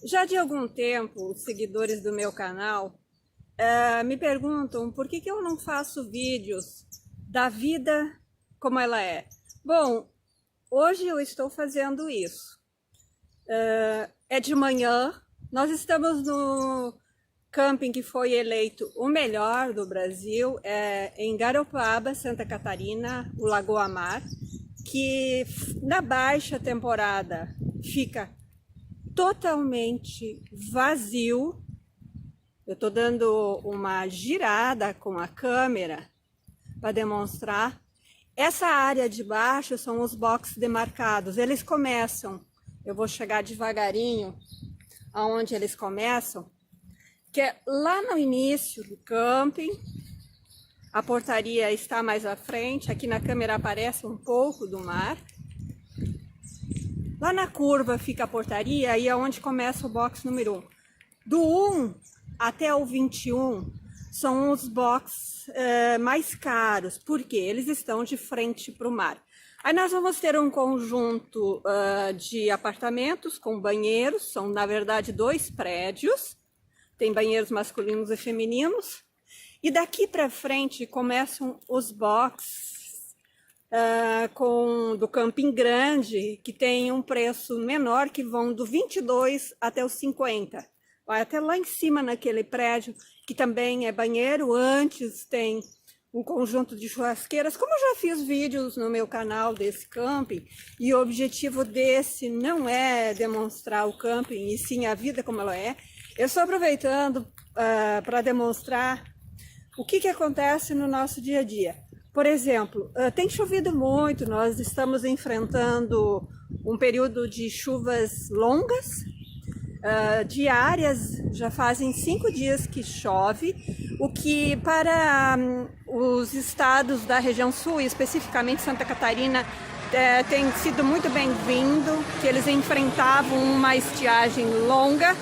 Já de algum tempo, os seguidores do meu canal me perguntam por que eu não faço vídeos da vida como ela é. Bom, hoje eu estou fazendo isso. É de manhã, nós estamos no camping que foi eleito o melhor do Brasil, em Garopaba, Santa Catarina, o Lagoa Mar, que na baixa temporada fica totalmente vazio. Eu estou dando uma girada com a câmera para demonstrar. Essa área de baixo são os boxes demarcados. Eles começam, eu vou chegar devagarinho aonde eles começam, que é lá no início do camping. A portaria está mais à frente, aqui na câmera aparece um pouco do mar. Lá na curva fica a portaria e é onde começa o box número 1. Do 1 até o 21 são os boxes mais caros, porque eles estão de frente para o mar. Aí nós vamos ter um conjunto de apartamentos com banheiros, são na verdade 2 prédios, tem banheiros masculinos e femininos, e daqui para frente começam os boxes do camping grande, que tem um preço menor, que vão do 22 até os 50. Vai até lá em cima naquele prédio, que também é banheiro. Antes tem um conjunto de churrasqueiras. Como eu já fiz vídeos no meu canal desse camping, e o objetivo desse não é demonstrar o camping, e sim a vida como ela é, eu estou aproveitando para demonstrar o que acontece no nosso dia a dia. Por exemplo, tem chovido muito, nós estamos enfrentando um período de chuvas longas, diárias, já fazem 5 dias que chove, o que para os estados da região sul, e especificamente Santa Catarina, tem sido muito bem-vindo, que eles enfrentavam uma estiagem longa.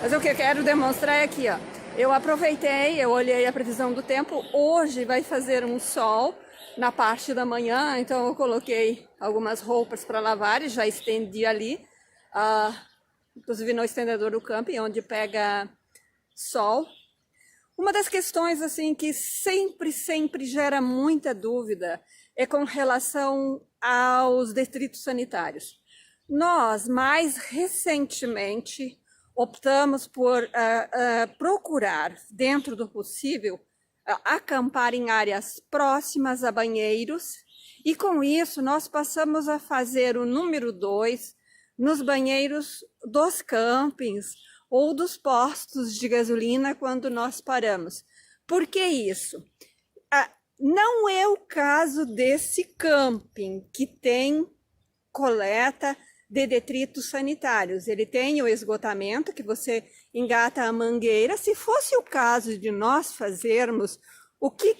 Mas o que eu quero demonstrar é aqui, ó. Eu aproveitei, eu olhei a previsão do tempo. Hoje vai fazer um sol na parte da manhã, então eu coloquei algumas roupas para lavar e já estendi ali, inclusive no estendedor do camping, onde pega sol. Uma das questões assim que sempre gera muita dúvida é com relação aos detritos sanitários. Nós, mais recentemente, optamos por procurar, dentro do possível, acampar em áreas próximas a banheiros, e com isso nós passamos a fazer o número 2 nos banheiros dos campings ou dos postos de gasolina quando nós paramos. Por que isso? Não é o caso desse camping que tem coleta de detritos sanitários. Ele tem o esgotamento, que você engata a mangueira. Se fosse o caso de nós fazermos, o que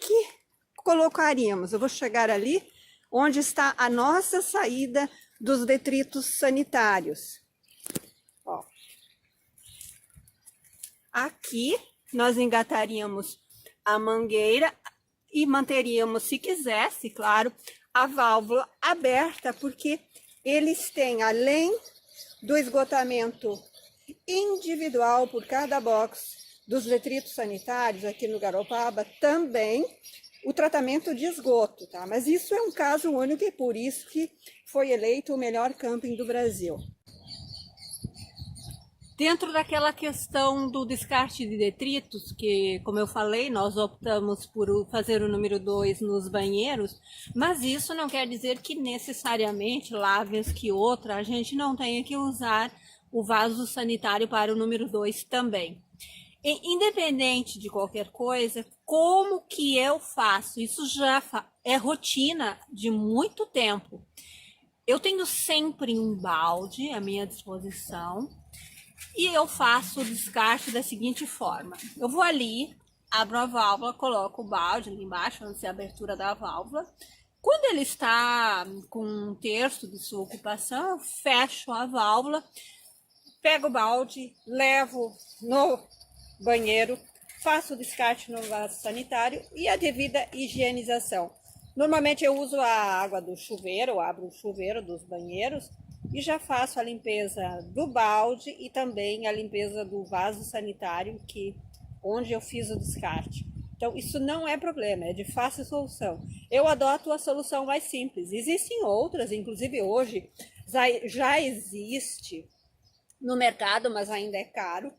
colocaríamos? Eu vou chegar ali, onde está a nossa saída dos detritos sanitários. Ó. Aqui nós engataríamos a mangueira e manteríamos, se quisesse, claro, a válvula aberta, porque eles têm, além do esgotamento individual por cada box dos detritos sanitários aqui no Garopaba, também o tratamento de esgoto, tá? Mas isso é um caso único e por isso que foi eleito o melhor camping do Brasil. Dentro daquela questão do descarte de detritos, que, como eu falei, nós optamos por fazer o número 2 nos banheiros, mas isso não quer dizer que necessariamente, lá vez que outra, a gente não tenha que usar o vaso sanitário para o número 2 também. Independente de qualquer coisa, como que eu faço? Isso já é rotina de muito tempo. Eu tenho sempre um balde à minha disposição, e eu faço o descarte da seguinte forma. Eu vou ali, abro a válvula, coloco o balde ali embaixo, onde é a abertura da válvula. Quando ele está com 1/3 de sua ocupação, eu fecho a válvula, pego o balde, levo no banheiro, faço o descarte no vaso sanitário e a devida higienização. Normalmente eu uso a água do chuveiro, eu abro o chuveiro dos banheiros e já faço a limpeza do balde e também a limpeza do vaso sanitário, onde eu fiz o descarte. Então, isso não é problema, é de fácil solução. Eu adoto a solução mais simples. Existem outras, inclusive hoje já existe no mercado, mas ainda é caro,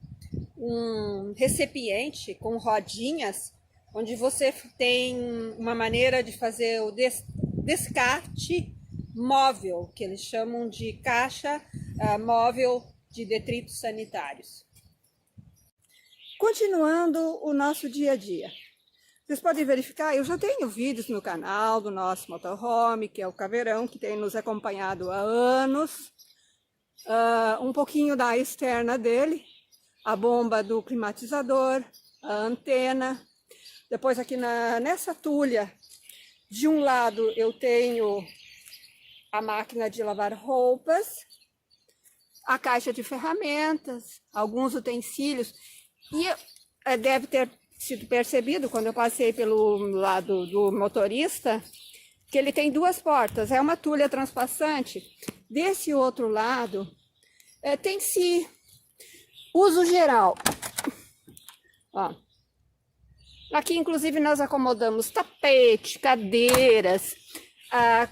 um recipiente com rodinhas, onde você tem uma maneira de fazer o descarte móvel, que eles chamam de caixa móvel de detritos sanitários. Continuando o nosso dia a dia. Vocês podem verificar, eu já tenho vídeos no canal do nosso motorhome, que é o Caveirão, que tem nos acompanhado há anos. Um pouquinho da externa dele, a bomba do climatizador, a antena. Depois aqui nessa tulha, de um lado eu tenho a máquina de lavar roupas, a caixa de ferramentas, alguns utensílios. E deve ter sido percebido, quando eu passei pelo lado do motorista, que ele tem duas portas. É uma tulha transpassante. Desse outro lado, tem-se uso geral. Ó. Aqui, inclusive, nós acomodamos tapete, cadeiras.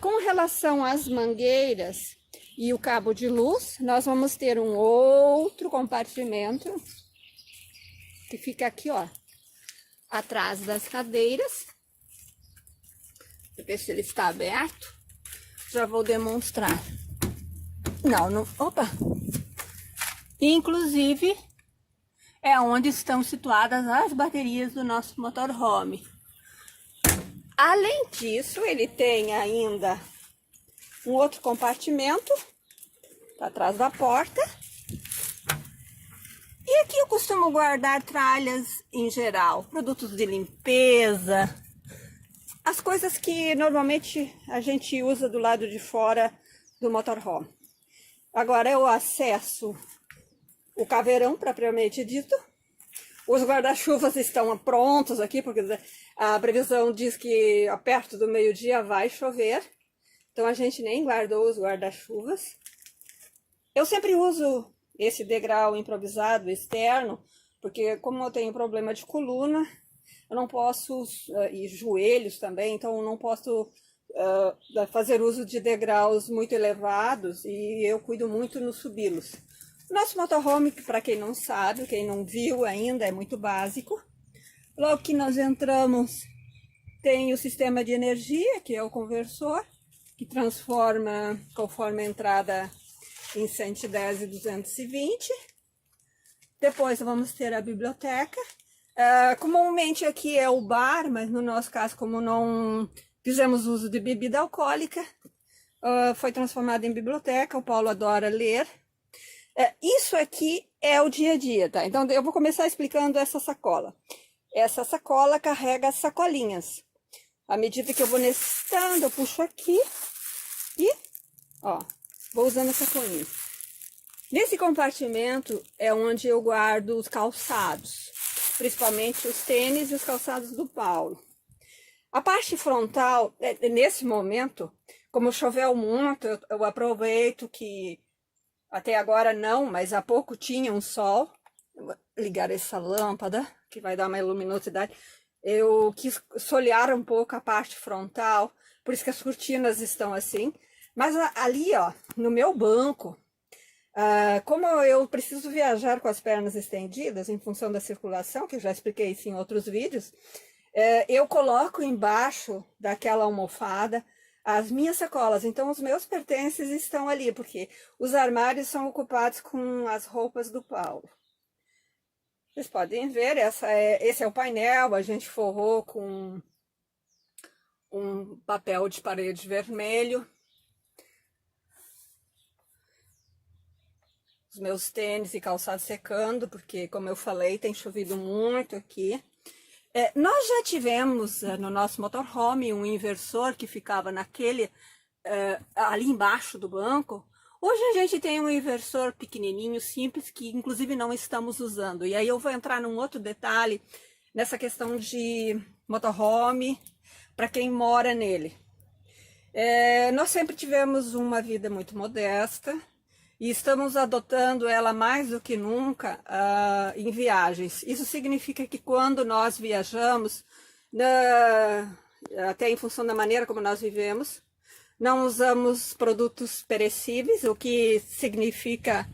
Com relação às mangueiras e o cabo de luz, nós vamos ter um outro compartimento que fica aqui, ó, atrás das cadeiras. Deixa eu ver se ele está aberto. Já vou demonstrar. Não, opa! Inclusive, é onde estão situadas as baterias do nosso motorhome. Além disso, ele tem ainda um outro compartimento atrás da porta. E aqui eu costumo guardar tralhas em geral, produtos de limpeza, as coisas que normalmente a gente usa do lado de fora do motorhome. Agora eu acesso o caveirão propriamente dito. Os guarda-chuvas estão prontos aqui, porque a previsão diz que perto do meio-dia vai chover. Então a gente nem guardou os guarda-chuvas. Eu sempre uso esse degrau improvisado externo, porque como eu tenho problema de coluna, eu não posso, e joelhos também, então eu não posso fazer uso de degraus muito elevados, e eu cuido muito no subi-los. Nosso motorhome, para quem não sabe, quem não viu ainda, é muito básico. Logo que nós entramos, tem o sistema de energia, que é o conversor, que transforma conforme a entrada em 110 e 220. Depois vamos ter a biblioteca. Comumente aqui é o bar, mas no nosso caso, como não fizemos uso de bebida alcoólica, foi transformado em biblioteca. O Paulo adora ler. Isso aqui é o dia a dia, tá? Então eu vou começar explicando essa sacola. Essa sacola carrega as sacolinhas. À medida que eu vou necessitando, eu puxo aqui e, ó, vou usando a sacolinha. Nesse compartimento é onde eu guardo os calçados, principalmente os tênis e os calçados do Paulo. A parte frontal, nesse momento, como choveu muito, eu aproveito que até agora não, mas há pouco tinha um sol. Eu vou ligar essa lâmpada, que vai dar uma luminosidade. Eu quis solear um pouco a parte frontal, por isso que as cortinas estão assim. Mas ali, ó, no meu banco, como eu preciso viajar com as pernas estendidas, em função da circulação, que eu já expliquei isso em outros vídeos, eu coloco embaixo daquela almofada as minhas sacolas. Então os meus pertences estão ali, porque os armários são ocupados com as roupas do Paulo. Vocês podem ver, esse é o painel, a gente forrou com um papel de parede vermelho. Os meus tênis e calçados secando, porque, como eu falei, tem chovido muito aqui. Nós já tivemos no nosso motorhome um inversor que ficava ali embaixo do banco. Hoje a gente tem um inversor pequenininho, simples, que inclusive não estamos usando. E aí eu vou entrar num outro detalhe nessa questão de motorhome para quem mora nele. Nós sempre tivemos uma vida muito modesta, e estamos adotando ela mais do que nunca em viagens. Isso significa que quando nós viajamos, até em função da maneira como nós vivemos, não usamos produtos perecíveis, o que significa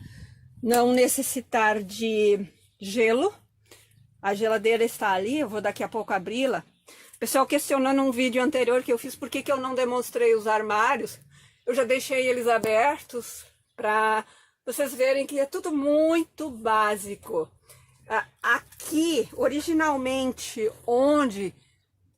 não necessitar de gelo. A geladeira está ali, eu vou daqui a pouco abri-la. Pessoal questionando um vídeo anterior que eu fiz, por que eu não demonstrei os armários. Eu já deixei eles abertos para vocês verem que é tudo muito básico. Aqui, originalmente, onde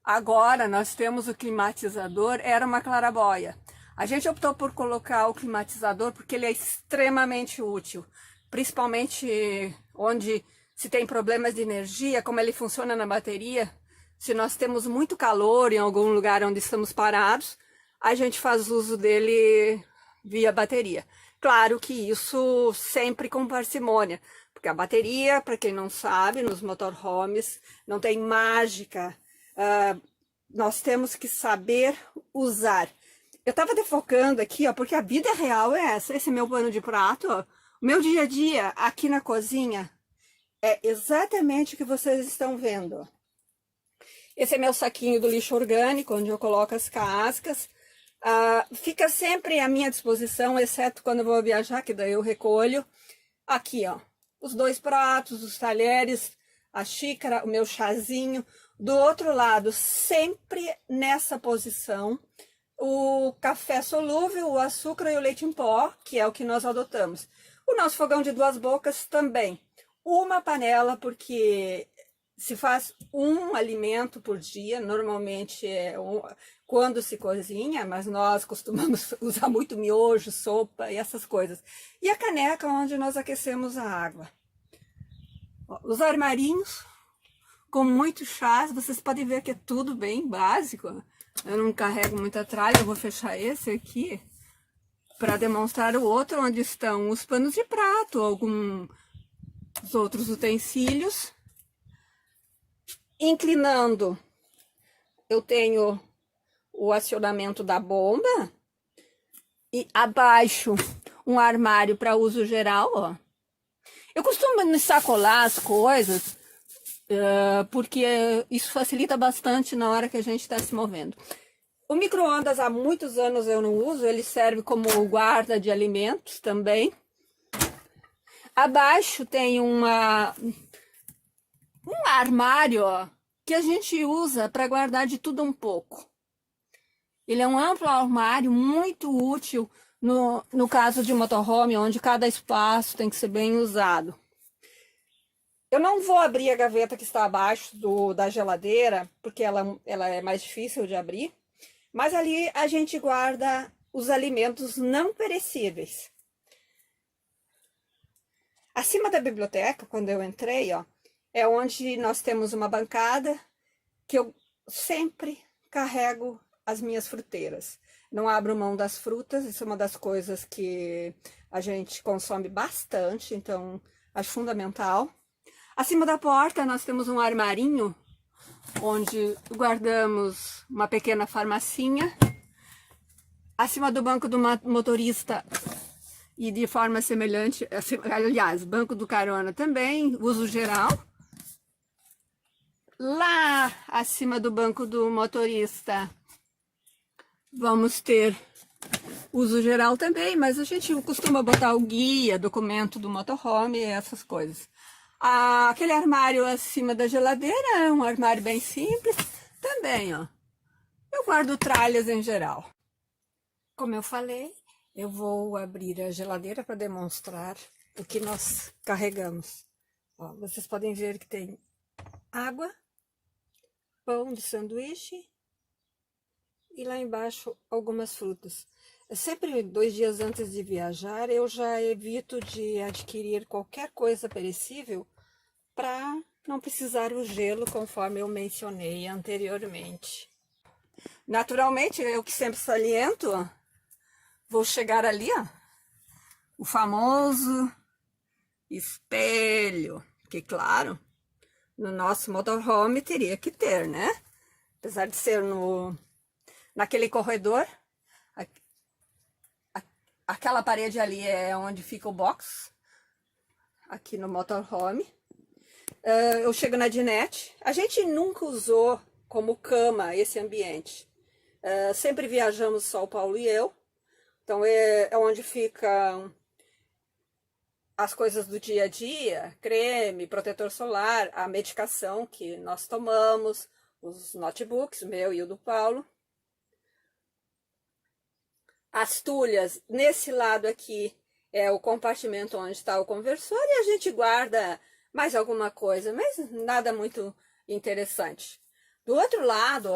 agora nós temos o climatizador, era uma claraboia. A gente optou por colocar o climatizador porque ele é extremamente útil, principalmente onde se tem problemas de energia, como ele funciona na bateria. Se nós temos muito calor em algum lugar onde estamos parados, a gente faz uso dele via bateria. Claro que isso sempre com parcimônia, porque a bateria, para quem não sabe, nos motorhomes não tem mágica. Nós temos que saber usar. Eu estava defocando aqui, ó, porque a vida real é essa. Esse é meu pano de prato, ó. O meu dia a dia aqui na cozinha é exatamente o que vocês estão vendo. Esse é meu saquinho do lixo orgânico, onde eu coloco as cascas. Fica sempre à minha disposição, exceto quando eu vou viajar, que daí eu recolho. Aqui, ó, os 2 pratos, os talheres, a xícara, o meu chazinho. Do outro lado, sempre nessa posição, o café solúvel, o açúcar e o leite em pó, que é o que nós adotamos. O nosso fogão de 2 bocas também. Uma panela, porque se faz um alimento por dia, normalmente quando se cozinha, mas nós costumamos usar muito miojo, sopa e essas coisas. E a caneca onde nós aquecemos a água. Os armarinhos com muitos chás, vocês podem ver que é tudo bem básico. Eu não carrego muita tralha, eu vou fechar esse aqui para demonstrar o outro, onde estão os panos de prato, alguns outros utensílios. Inclinando, eu tenho o acionamento da bomba e abaixo um armário para uso geral, ó. Eu costumo sacolar as coisas porque isso facilita bastante na hora que a gente está se movendo. O micro-ondas há muitos anos eu não uso, ele serve como guarda de alimentos também. Abaixo tem um armário, ó, que a gente usa para guardar de tudo um pouco. Ele é um amplo armário, muito útil no caso de motorhome, onde cada espaço tem que ser bem usado. Eu não vou abrir a gaveta que está abaixo da geladeira, porque ela é mais difícil de abrir. Mas ali a gente guarda os alimentos não perecíveis. Acima da biblioteca, quando eu entrei, ó, é onde nós temos uma bancada que eu sempre carrego as minhas fruteiras. Não abro mão das frutas, isso é uma das coisas que a gente consome bastante, então acho fundamental. Acima da porta nós temos um armarinho, onde guardamos uma pequena farmacinha. Acima do banco do motorista, e de forma semelhante, aliás, banco do carona também, uso geral. Lá acima do banco do motorista, vamos ter uso geral também, mas a gente costuma botar o guia, documento do motorhome, essas coisas. Aquele armário acima da geladeira é um armário bem simples, também, ó. Eu guardo tralhas em geral. Como eu falei, eu vou abrir a geladeira para demonstrar o que nós carregamos. Ó, vocês podem ver que tem água, pão de sanduíche e lá embaixo algumas frutas. Sempre 2 dias antes de viajar, eu já evito de adquirir qualquer coisa perecível para não precisar o gelo, conforme eu mencionei anteriormente. Naturalmente, eu que sempre saliento, ó, vou chegar ali, ó, o famoso espelho, que claro, no nosso motorhome teria que ter, né? Apesar de ser naquele corredor, aquela parede ali é onde fica o box, aqui no motorhome. Eu chego na dinette. A gente nunca usou como cama esse ambiente. Sempre viajamos só o Paulo e eu. Então é onde ficam as coisas do dia a dia, creme, protetor solar, a medicação que nós tomamos, os notebooks, o meu e o do Paulo. As tulhas, nesse lado aqui é o compartimento onde está o conversor e a gente guarda mais alguma coisa, mas nada muito interessante. Do outro lado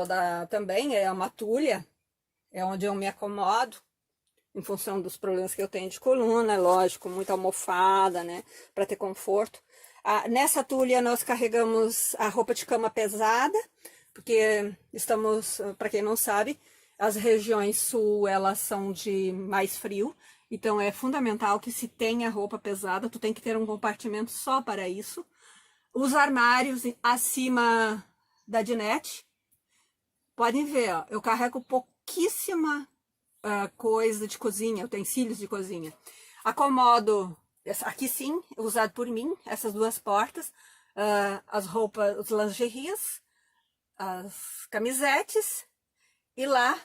também é uma tulha, é onde eu me acomodo, em função dos problemas que eu tenho de coluna, lógico, muita almofada, né, para ter conforto. Nessa tulha nós carregamos a roupa de cama pesada, porque estamos, para quem não sabe, as regiões sul, elas são de mais frio, então é fundamental que se tenha roupa pesada, tu tem que ter um compartimento só para isso. Os armários acima da dinette, podem ver, ó, eu carrego pouquíssima coisa de cozinha, utensílios de cozinha. Acomodo, aqui sim, usado por mim, essas duas portas, as roupas, os lingeries, as camisetes, e lá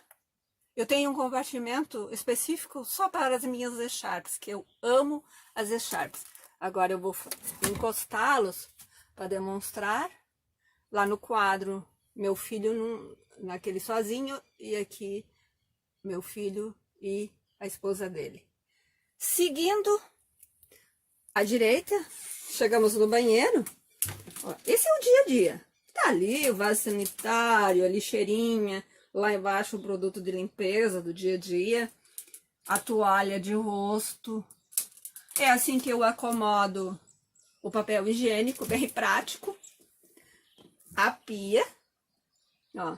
eu tenho um compartimento específico só para as minhas echarpes, que eu amo as echarpes. Agora eu vou encostá-los para demonstrar. Lá no quadro, meu filho naquele sozinho, e aqui meu filho e a esposa dele. Seguindo à direita, chegamos no banheiro. Ó, esse é o dia a dia. Tá ali o vaso sanitário, a lixeirinha, lá embaixo o produto de limpeza do dia a dia, a toalha de rosto. É assim que eu acomodo o papel higiênico, bem prático. A pia, ó,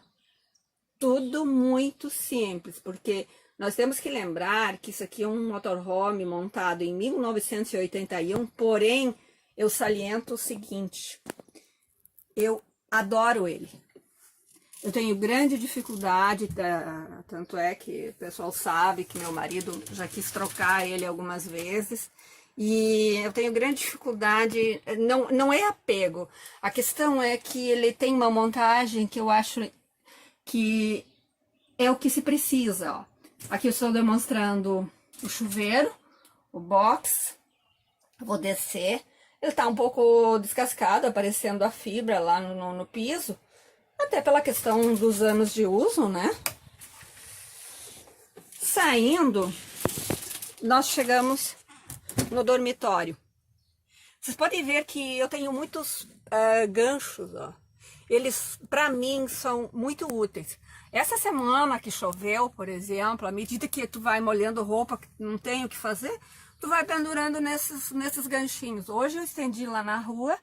tudo muito simples, porque nós temos que lembrar que isso aqui é um motorhome montado em 1981, porém, eu saliento o seguinte, eu adoro ele. Eu tenho grande dificuldade, tanto é que o pessoal sabe que meu marido já quis trocar ele algumas vezes, e eu tenho grande dificuldade, não é apego, a questão é que ele tem uma montagem que eu acho que é o que se precisa, ó. Aqui eu estou demonstrando o chuveiro, o box, vou descer, ele tá um pouco descascado, aparecendo a fibra lá no piso, até pela questão dos anos de uso, né? Saindo, nós chegamos no dormitório. Vocês podem ver que eu tenho muitos ganchos, ó. Eles, para mim, são muito úteis. Essa semana que choveu, por exemplo, à medida que tu vai molhando roupa, que não tem o que fazer, tu vai pendurando nesses ganchinhos. Hoje eu estendi lá na rua,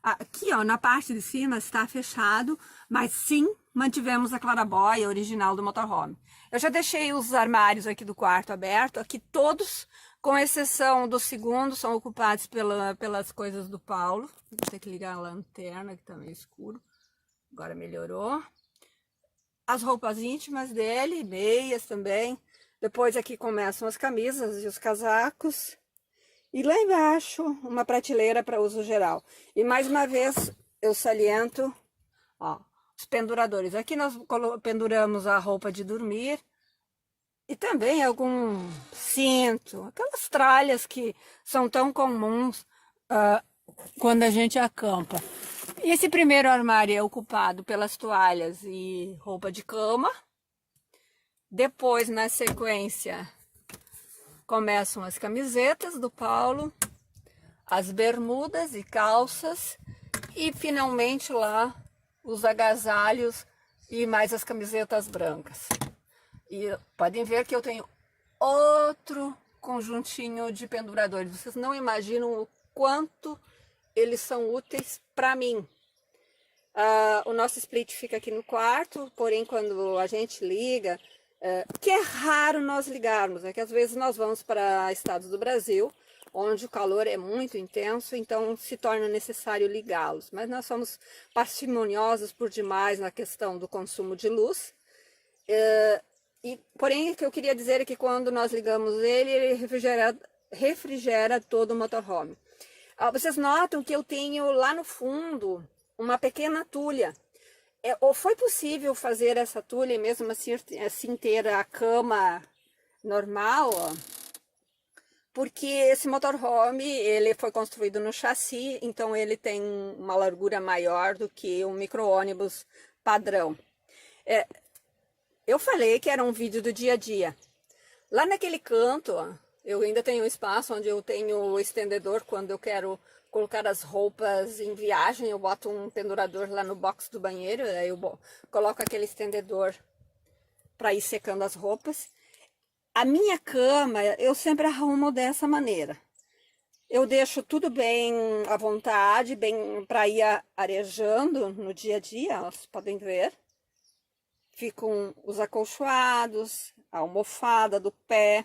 aqui ó, na parte de cima está fechado, mas sim, mantivemos a clarabóia original do motorhome. Eu já deixei os armários aqui do quarto aberto, aqui todos, com exceção do segundo, são ocupados pelas coisas do Paulo. Vou ter que ligar a lanterna, que tá meio escuro. Agora melhorou. As roupas íntimas dele, meias também. Depois aqui começam as camisas e os casacos. E lá embaixo, uma prateleira para uso geral. E mais uma vez, eu saliento, ó, os penduradores. Aqui nós penduramos a roupa de dormir. E também algum cinto, aquelas tralhas que são tão comuns quando a gente acampa. E esse primeiro armário é ocupado pelas toalhas e roupa de cama. Depois, na sequência, começam as camisetas do Paulo, as bermudas e calças e finalmente lá os agasalhos e mais as camisetas brancas. E podem ver que eu tenho outro conjuntinho de penduradores. Vocês não imaginam o quanto eles são úteis para mim. O nosso split fica aqui no quarto, porém quando a gente liga, que é raro nós ligarmos, é que às vezes nós vamos para estados do Brasil, onde o calor é muito intenso, então se torna necessário ligá-los. Mas nós somos parcimoniosos por demais na questão do consumo de luz. E Porém, o que eu queria dizer é que quando nós ligamos ele refrigera todo o motorhome. Vocês notam que eu tenho lá no fundo uma pequena tulha. Ou foi possível fazer essa tulha e mesmo assim ter a cama normal, ó, porque esse motorhome ele foi construído no chassi, então ele tem uma largura maior do que um micro-ônibus padrão. Eu falei que era um vídeo do dia a dia. Lá naquele canto, ó, eu ainda tenho um espaço onde eu tenho o estendedor quando eu quero colocar as roupas em viagem. Eu boto um pendurador lá no box do banheiro, aí eu coloco aquele estendedor para ir secando as roupas. A minha cama eu sempre arrumo dessa maneira. Eu deixo tudo bem à vontade, bem para ir arejando no dia a dia, vocês podem ver. Ficam os acolchoados, a almofada do pé,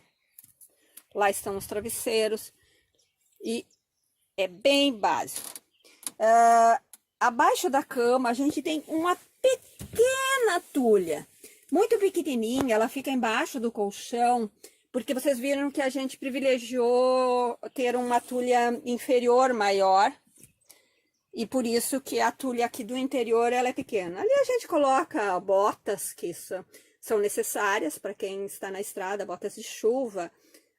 lá estão os travesseiros e é bem básico. Abaixo da cama a gente tem uma pequena tulha, muito pequenininha, ela fica embaixo do colchão, porque vocês viram que a gente privilegiou ter uma tulha inferior maior, e por isso que a tulha aqui do interior ela é pequena. Ali a gente coloca botas que são necessárias para quem está na estrada, botas de chuva,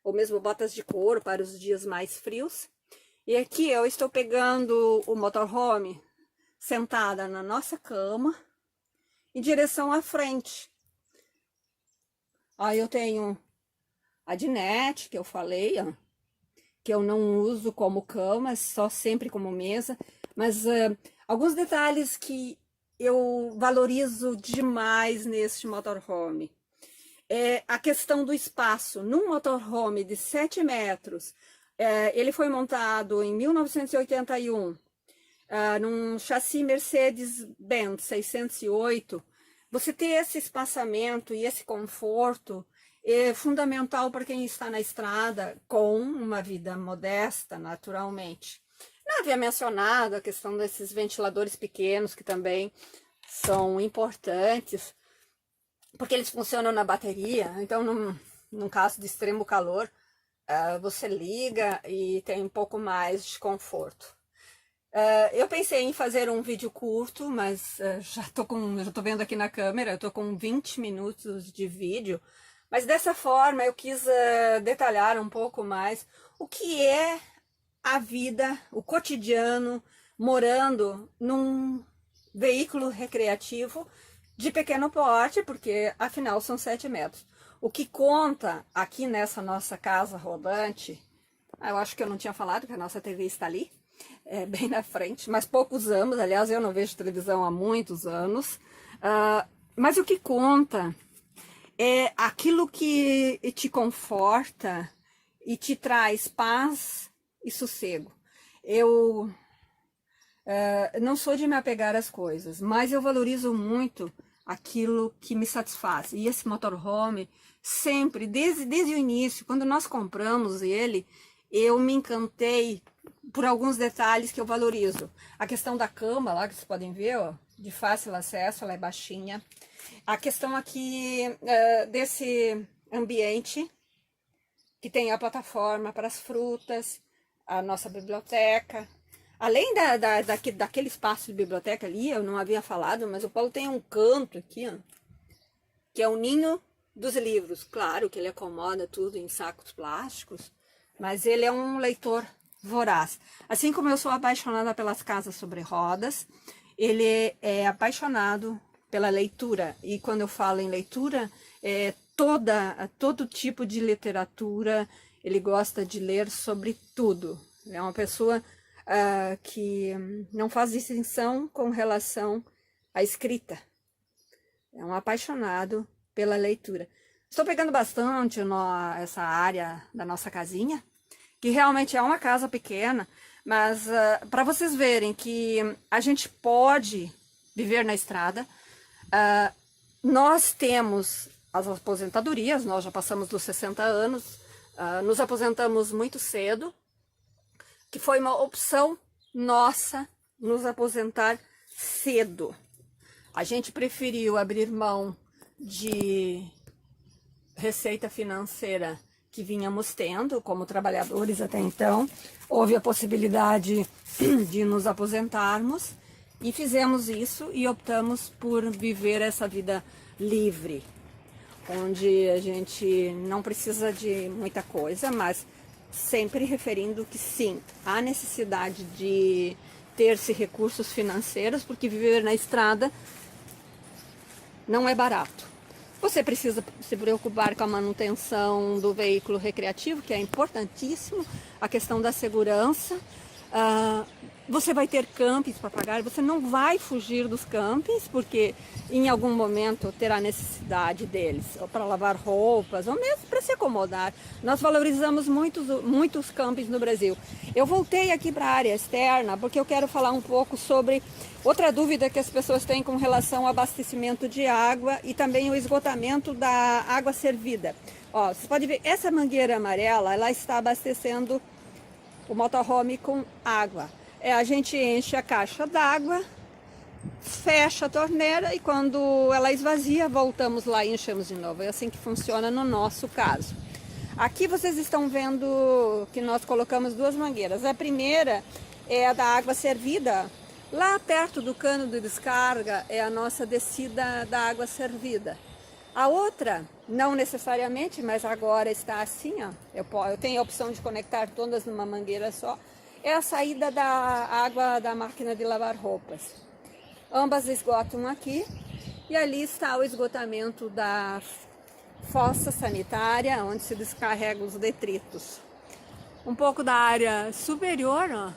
ou mesmo botas de couro para os dias mais frios. E aqui eu estou pegando o motorhome sentada na nossa cama, em direção à frente. Aí eu tenho a dinette, que eu falei, ó, que eu não uso como cama, só sempre como mesa. Mas alguns detalhes que eu valorizo demais neste motorhome. A questão do espaço. Num motorhome de 7 metros, ele foi montado em 1981, num chassi Mercedes-Benz 608. Você ter esse espaçamento e esse conforto é fundamental para quem está na estrada com uma vida modesta, naturalmente. Não havia mencionado a questão desses ventiladores pequenos, que também são importantes, porque eles funcionam na bateria. Então, num caso de extremo calor, você liga e tem um pouco mais de conforto. Eu pensei em fazer um vídeo curto, mas já tô vendo aqui na câmera, eu tô com 20 minutos de vídeo. Mas dessa forma eu quis detalhar um pouco mais o que é a vida, o cotidiano, morando num veículo recreativo de pequeno porte, porque afinal são 7 metros. O que conta aqui nessa nossa casa rodante, eu acho que eu não tinha falado que a nossa TV está ali, bem na frente, mas poucos anos, aliás eu não vejo televisão há muitos anos, mas o que conta é aquilo que te conforta e te traz paz e sossego. Eu não sou de me apegar às coisas, mas eu valorizo muito aquilo que me satisfaz. E esse motorhome, sempre, desde o início, quando nós compramos ele, eu me encantei por alguns detalhes que eu valorizo. A questão da cama, lá que vocês podem ver, ó, de fácil acesso, ela é baixinha. A questão aqui desse ambiente, que tem a plataforma para as frutas, a nossa biblioteca. Além daquele espaço de biblioteca ali, eu não havia falado, mas o Paulo tem um canto aqui, ó, que é o ninho dos livros. Claro que ele acomoda tudo em sacos plásticos, mas ele é um leitor voraz. Assim como eu sou apaixonada pelas casas sobre rodas, ele é apaixonado pela leitura. E quando eu falo em leitura, todo tipo de literatura, ele gosta de ler sobre tudo. É uma pessoa que não faz distinção com relação à escrita. É um apaixonado pela leitura. Estou pegando bastante essa área da nossa casinha, que realmente é uma casa pequena, mas para vocês verem que a gente pode viver na estrada, nós temos as aposentadorias, nós já passamos dos 60 anos, nos aposentamos muito cedo, que foi uma opção nossa nos aposentar cedo. A gente preferiu abrir mão de receita financeira que vínhamos tendo como trabalhadores até então. Houve a possibilidade de nos aposentarmos e fizemos isso e optamos por viver essa vida livre, onde a gente não precisa de muita coisa, mas sempre referindo que sim, há necessidade de ter-se recursos financeiros, porque viver na estrada não é barato. Você precisa se preocupar com a manutenção do veículo recreativo, que é importantíssimo, a questão da segurança. Você vai ter campings para pagar, você não vai fugir dos campings, porque em algum momento terá necessidade deles, ou para lavar roupas, ou mesmo para se acomodar. Nós valorizamos muitos campings no Brasil. Eu voltei aqui para a área externa, porque eu quero falar um pouco sobre outra dúvida que as pessoas têm com relação ao abastecimento de água e também o esgotamento da água servida. Ó, você pode ver, essa mangueira amarela, ela está abastecendo o motorhome com água. A gente enche a caixa d'água, fecha a torneira e quando ela esvazia, voltamos lá e enchemos de novo. É assim que funciona no nosso caso. Aqui vocês estão vendo que nós colocamos duas mangueiras. A primeira é a da água servida. Lá perto do cano de descarga é a nossa descida da água servida. A outra, não necessariamente, mas agora está assim, ó. Eu tenho a opção de conectar todas numa mangueira só. É a saída da água da máquina de lavar roupas. Ambas esgotam aqui e ali está o esgotamento da fossa sanitária, onde se descarregam os detritos. Um pouco da área superior, ó,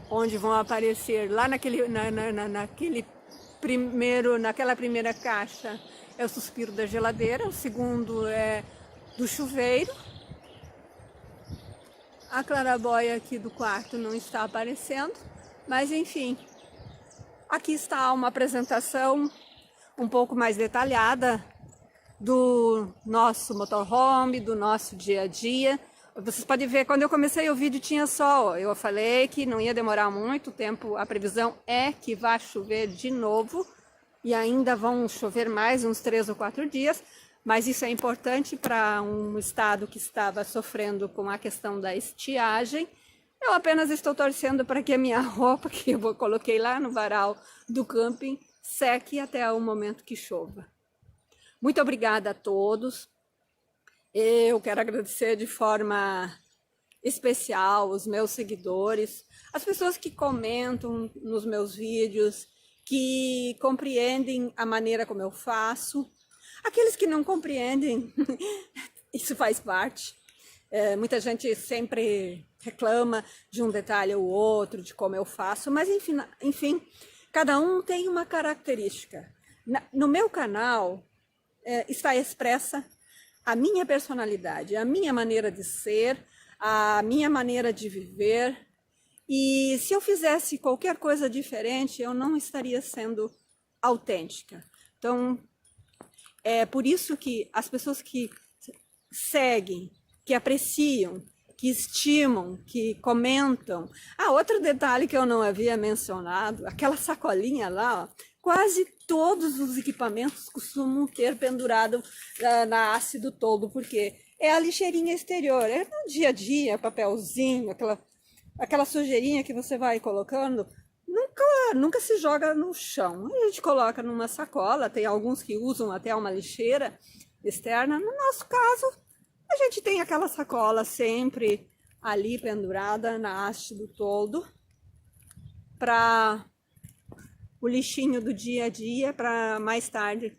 onde vão aparecer lá naquela primeira caixa é o suspiro da geladeira, o segundo é do chuveiro. A clarabóia aqui do quarto não está aparecendo, mas enfim, aqui está uma apresentação um pouco mais detalhada do nosso motorhome, do nosso dia a dia. Vocês podem ver, quando eu comecei o vídeo tinha sol, eu falei que não ia demorar muito tempo, a previsão é que vai chover de novo e ainda vão chover mais uns 3 ou 4 dias. Mas isso é importante para um estado que estava sofrendo com a questão da estiagem. Eu apenas estou torcendo para que a minha roupa, que eu coloquei lá no varal do camping, seque até o momento que chova. Muito obrigada a todos. Eu quero agradecer de forma especial os meus seguidores, as pessoas que comentam nos meus vídeos, que compreendem a maneira como eu faço. Aqueles que não compreendem, isso faz parte. Muita gente sempre reclama de um detalhe ou outro, de como eu faço, mas enfim, cada um tem uma característica. No meu canal está expressa a minha personalidade, a minha maneira de ser, a minha maneira de viver. E se eu fizesse qualquer coisa diferente, eu não estaria sendo autêntica. Então, é por isso que as pessoas que seguem, que apreciam, que estimam, que comentam. Outro detalhe que eu não havia mencionado, aquela sacolinha lá, ó, quase todos os equipamentos costumam ter pendurado na haste do toldo, porque é a lixeirinha exterior, é no dia a dia, papelzinho, aquela sujeirinha que você vai colocando. Nunca se joga no chão. A gente coloca numa sacola, tem alguns que usam até uma lixeira externa. No nosso caso, a gente tem aquela sacola sempre ali pendurada na haste do toldo para o lixinho do dia a dia, para mais tarde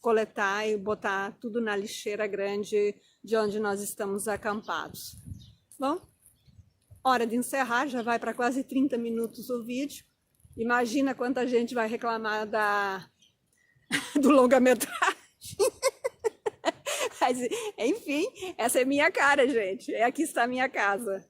coletar e botar tudo na lixeira grande de onde nós estamos acampados. Bom, hora de encerrar, já vai para quase 30 minutos o vídeo. Imagina quanta gente vai reclamar do longa-metragem. Mas, enfim, essa é minha cara, gente. Aqui está a minha casa.